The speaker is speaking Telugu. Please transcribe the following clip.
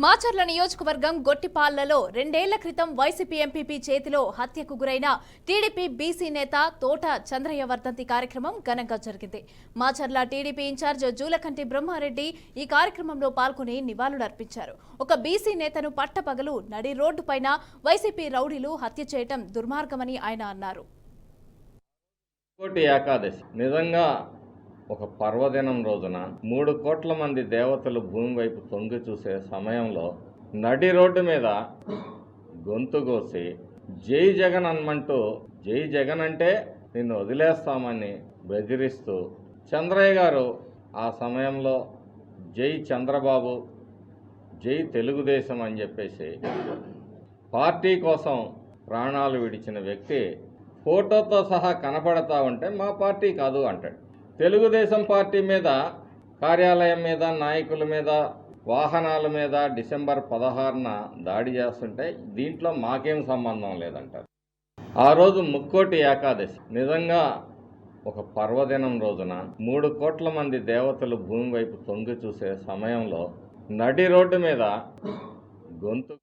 మాచర్ల నియోజకవర్గం గొట్టిపాళ్లలో 2 ఏళ్ల క్రితం వైసీపీ ఎంపీపీ చేతిలో హత్యకు గురైన టీడీపీ బీసీ నేత తోట చంద్రయ్య వర్ధంతి కార్యక్రమం ఘనంగా జరిగింది. మాచర్ల టీడీపీ ఇన్ఛార్జ్ జూలకంటి బ్రహ్మారెడ్డి ఈ కార్యక్రమంలో పాల్గొని నివాళులర్పించారు. ఒక బీసీ నేతను పట్టపగలు నడి రోడ్డుపైన వైసీపీ రౌడీలు హత్య చేయడం దుర్మార్గమని ఆయన అన్నారు. నిజంగా ఒక పర్వదినం రోజున 3 కోట్ల మంది దేవతలు భూమి వైపు తొంగి చూసే సమయంలో నడి రోడ్డు మీద గొంతు కోసి జై జగన్ అనమంటూ జై జగన్ అంటే నిన్ను వదిలేస్తామని బెదిరిస్తూ చంద్రయ్య గారు ఆ సమయంలో జై చంద్రబాబు జై తెలుగుదేశం అని చెప్పేసి పార్టీ కోసం ప్రాణాలు విడిచిన వ్యక్తి ఫోటోతో సహా కనపడతా ఉంటే మా పార్టీ కాదు అంటాడు. తెలుగుదేశం పార్టీ మీద, కార్యాలయం మీద, నాయకుల మీద, వాహనాల మీద డిసెంబర్ 16న దాడి చేస్తుంటే దీంట్లో మాకేం సంబంధం లేదంటారు. ఆ రోజు ముక్కోటి ఏకాదశి. నిజంగా ఒక పర్వదినం రోజున 3 కోట్ల మంది దేవతలు భూమి వైపు తొంగి చూసే సమయంలో నడి రోడ్డు మీద గొంతు